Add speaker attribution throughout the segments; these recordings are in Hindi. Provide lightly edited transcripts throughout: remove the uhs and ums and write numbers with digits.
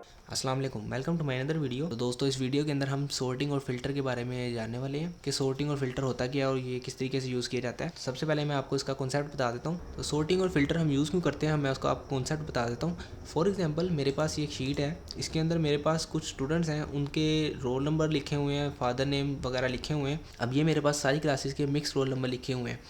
Speaker 1: अस्सलाम वालेकुम, welcome to my another video. तो दोस्तों, इस वीडियो के अंदर हम सॉर्टिंग और फिल्टर के बारे में जानने वाले हैं कि सॉर्टिंग और फिल्टर होता क्या है और ये किस तरीके से यूज़ किया जाता है। सबसे पहले मैं आपको इसका कॉन्सेप्ट बता देता हूँ। तो सॉर्टिंग और फिल्टर हम यूज़ क्यों करते हैं, मैं उसका आपको कॉन्सेप्ट बता देता हूँ। फॉर एग्जाम्पल, मेरे पास ये एक शीट है, इसके अंदर मेरे पास कुछ स्टूडेंट्स हैं, उनके रोल नंबर लिखे हुए हैं, फादर नेम वगैरह लिखे हुए हैं। अब ये मेरे पास सारी क्लासेस के मिक्स रोल नंबर लिखे हुए हैं।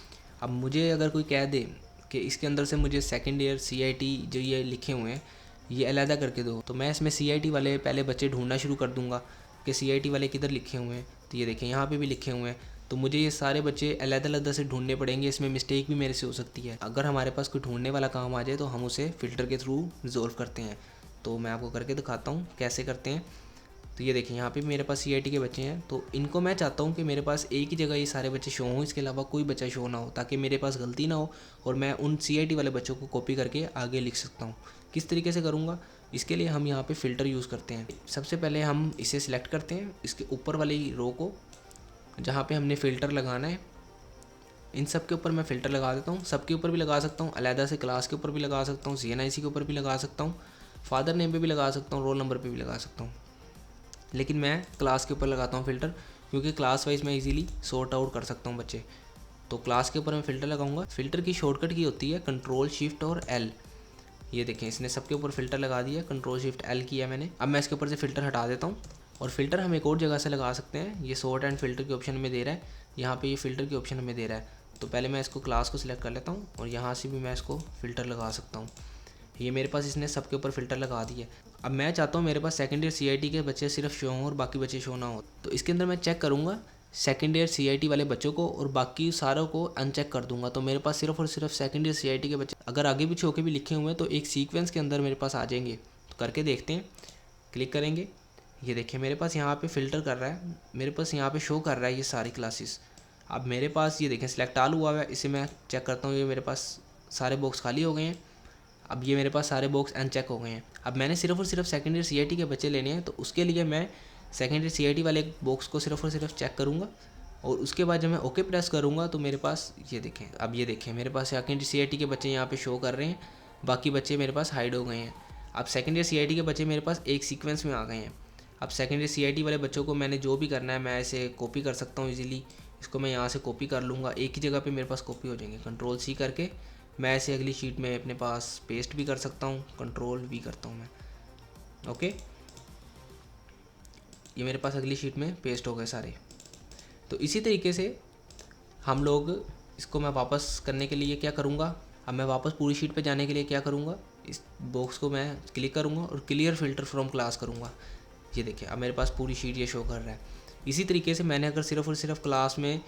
Speaker 1: अब मुझे अगर कोई कह दे कि इसके अंदर से मुझे सेकेंड ईयर CIT जो ये लिखे हुए हैं ये अलहदा करके दो, तो मैं इसमें CIT वाले पहले बच्चे ढूंढना शुरू कर दूंगा कि CIT वाले किधर लिखे हुए हैं। तो ये देखें, यहाँ पे भी लिखे हुए हैं। तो मुझे ये सारे बच्चे अलग-अलग से ढूंढने पड़ेंगे। इसमें मिस्टेक भी मेरे से हो सकती है। अगर हमारे पास कोई ढूंढने वाला काम आ जाए तो हम उसे फ़िल्टर के थ्रू रिजोल्व करते हैं। तो मैं आपको करके दिखाता हूँ कैसे करते हैं। तो ये देखिए, यहाँ पे मेरे पास CIT के बच्चे हैं, तो इनको मैं चाहता हूँ कि मेरे पास एक ही जगह ये सारे बच्चे शो हों, इसके अलावा कोई बच्चा शो ना हो, ताकि मेरे पास गलती ना हो और मैं उन CIT वाले बच्चों को कॉपी करके आगे लिख सकता हूँ। किस तरीके से करूँगा, इसके लिए हम यहाँ पे फ़िल्टर यूज़ करते हैं। सबसे पहले हम इसे सिलेक्ट करते हैं, इसके ऊपर वाली रो को, जहाँ पे हमने फ़िल्टर लगाना है। इन सब के ऊपर मैं फ़िल्टर लगा देता हूँ। सबके ऊपर भी लगा सकता हूँ, अलहदा से क्लास के ऊपर भी लगा सकता हूँ, CNIC के ऊपर भी लगा सकता हूँ, फादर नेम पे भी लगा सकता हूँ, रोल नंबर पे भी लगा सकता हूँ। लेकिन मैं क्लास के ऊपर लगाता हूँ फ़िल्टर, क्योंकि क्लास वाइज मैं इजीली सॉर्ट आउट कर सकता हूँ बच्चे। तो क्लास के ऊपर मैं फ़िल्टर लगाऊंगा। फ़िल्टर की शॉर्टकट की होती है Ctrl+Shift+L। ये देखें, इसने सबके ऊपर फ़िल्टर लगा दिया, Ctrl+Shift+L किया मैंने। अब मैं इसके ऊपर से फ़िल्टर हटा देता हूँ। और फ़िल्टर हम एक और जगह से लगा सकते हैं। ये सॉर्ट एंड फ़िल्टर के ऑप्शन में दे रहा है, यहाँ पे ये फ़िल्टर के ऑप्शन में दे रहा है। तो पहले मैं इसको क्लास को सिलेक्ट कर लेता हूँ और यहाँ से भी मैं इसको फ़िल्टर लगा सकता हूँ। ये मेरे पास इसने सबके ऊपर फ़िल्टर लगा दिए। अब मैं चाहता हूँ मेरे पास सेकेंड ईयर CIT के बच्चे सिर्फ शो हों और बाकी बच्चे शो ना हो। तो इसके अंदर मैं चेक करूँगा सेकेंड ईयर CIT वाले बच्चों को और बाकी सारों को अनचेक कर दूंगा। तो मेरे पास सिर्फ और सिर्फ सेकेंड ईयर CIT के बच्चे, अगर आगे पीछे होके भी लिखे हुए हैं, तो एक सीक्वेंस के अंदर मेरे पास आ जाएंगे। तो करके देखते हैं, क्लिक करेंगे। ये देखिए, मेरे पास यहाँ पे फ़िल्टर कर रहा है, मेरे पास यहाँ पे शो कर रहा है ये सारी क्लासेस। अब मेरे पास ये देखें सिलेक्ट ऑल हुआ है, इसे मैं चेक करता हूँ। ये मेरे पास सारे बॉक्स खाली हो गए हैं। अब ये मेरे पास सारे बॉक्स अनचेक हो गए हैं। अब मैंने सिर्फ और सिर्फ सेकेंड ईयर CIT के बच्चे लेने हैं, तो उसके लिए मैं सेकेंड ईयर CIT वाले बॉक्स को सिर्फ और सिर्फ चेक करूँगा। और उसके बाद जब मैं ओके प्रेस करूँगा तो मेरे पास ये देखें, अब ये देखें मेरे पास सेकेंड ईयर CIT के बच्चे यहाँ पे शो कर रहे हैं, बाकी बच्चे मेरे पास हाइड हो गए हैं। अब सेकेंड ईयर CIT के बच्चे मेरे पास एक सीक्वेंस में आ गए हैं। अब सेकेंड ईयर CIT वाले बच्चों को मैंने जो भी करना है, मैं इसे कॉपी कर सकता हूँ ईजिली। इसको मैं यहाँ से कॉपी कर लूँगा, एक ही जगह पे मेरे पास कॉपी हो जाएंगे। Ctrl+C करके मैं ऐसे अगली शीट में अपने पास पेस्ट भी कर सकता हूँ, Ctrl+V करता हूँ मैं। ओके, ये मेरे पास अगली शीट में पेस्ट हो गए सारे। तो इसी तरीके से हम लोग इसको मैं वापस करने के लिए क्या करूँगा, अब मैं वापस पूरी शीट पे जाने के लिए क्या करूँगा, इस बॉक्स को मैं क्लिक करूँगा और क्लियर फ़िल्टर फ्रॉम क्लास करूँगा। ये देखिए, अब मेरे पास पूरी शीट ये शो कर रहा है। इसी तरीके से मैंने अगर सिर्फ और सिर्फ क्लास में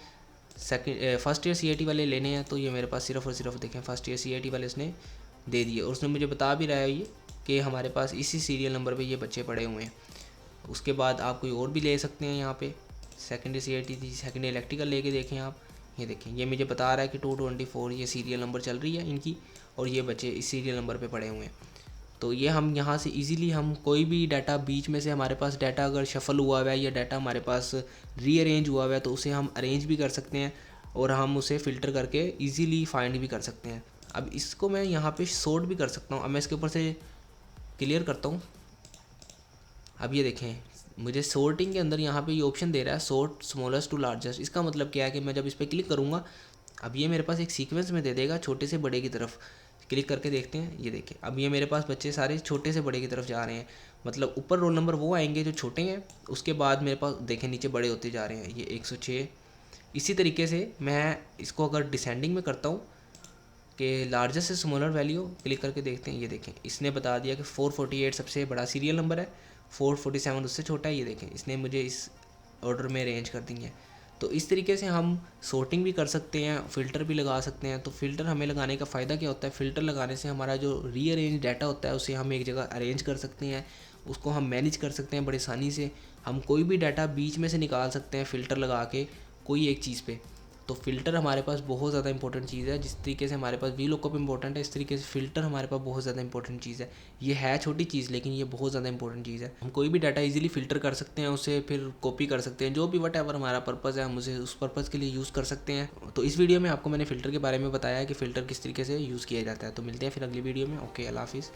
Speaker 1: फर्स्ट ईयर CIT वाले लेने हैं, तो ये मेरे पास सिर्फ और सिर्फ देखें फर्स्ट ईयर CIT वाले इसने दे दिए। और उसने मुझे बता भी रहा है ये कि हमारे पास इसी सीरियल नंबर पे ये बच्चे पड़े हुए हैं। उसके बाद आप कोई और भी ले सकते हैं। यहाँ पे सेकेंड ईयर CIT थी, सेकेंड ईयर इलेक्ट्रिकल लेके देखें आप। ये देखें, ये मुझे बता रहा है कि 224 ये सीरियल नंबर चल रही है इनकी, और ये बच्चे इस सीरियल नंबर पे पड़े हुए हैं। तो ये हम यहाँ से इजीली हम कोई भी डाटा बीच में से, हमारे पास डाटा अगर शफल हुआ हुआ है या डाटा हमारे पास रीअरेंज हुआ हुआ है, तो उसे हम अरेंज भी कर सकते हैं और हम उसे फ़िल्टर करके इजीली फाइंड भी कर सकते हैं। अब इसको मैं यहाँ पे सॉर्ट भी कर सकता हूँ। अब मैं इसके ऊपर से क्लियर करता हूँ। अब ये देखें, मुझे सॉर्टिंग के अंदर यहाँ पे ये ऑप्शन दे रहा है सॉर्ट स्मॉलेस्ट टू लार्जेस्ट। इसका मतलब क्या है कि मैं जब इस पर क्लिक करूँगा, अब ये मेरे पास एक सीक्वेंस में दे देगा छोटे से बड़े की तरफ। क्लिक करके देखते हैं, ये देखिए, अब ये मेरे पास बच्चे सारे छोटे से बड़े की तरफ जा रहे हैं। मतलब ऊपर रोल नंबर वो आएंगे जो छोटे हैं, उसके बाद मेरे पास देखें नीचे बड़े होते जा रहे हैं, ये 106। इसी तरीके से मैं इसको अगर डिसेंडिंग में करता हूँ कि लार्जेस्ट से स्मॉलर वैल्यू, क्लिक करके देखते हैं। ये देखें, इसने बता दिया कि 448 सबसे बड़ा सीरियल नंबर है, 447 उससे छोटा है। ये देखें, इसने मुझे इस ऑर्डर में अरेंज कर दी है। तो इस तरीके से हम सॉर्टिंग भी कर सकते हैं, फ़िल्टर भी लगा सकते हैं। तो फ़िल्टर हमें लगाने का फ़ायदा क्या होता है, फ़िल्टर लगाने से हमारा जो रीअरेंज डाटा होता है उसे हम एक जगह अरेंज कर सकते हैं, उसको हम मैनेज कर सकते हैं बड़ी आसानी से। हम कोई भी डाटा बीच में से निकाल सकते हैं फ़िल्टर लगा के कोई एक चीज़ पे। तो फ़िल्टर हमारे पास बहुत ज़्यादा इंपॉर्टेंट चीज़ है। जिस तरीके से हमारे पास वी लुकअप इंपॉर्टेंट है, इस तरीके से फ़िल्टर हमारे पास बहुत ज़्यादा इंपॉर्टेंट चीज़ है। ये है छोटी चीज़, लेकिन ये बहुत ज़्यादा इंपॉर्टेंट चीज़ है। हम कोई भी डाटा इजीली फ़िल्टर कर सकते हैं, उसे फिर कॉपी कर सकते हैं, जो भी वट एवर हमारा पर्पज़ है हम उसे उस पर्पज़ के लिए यूज़ कर सकते हैं। तो इस वीडियो में आपको मैंने फ़िल्टर के बारे में बताया कि फ़िल्टर किस तरीके से यूज़ किया जाता है। तो मिलते हैं फिर अगली वीडियो में। ओके, अल्लाह हाफ़िज़।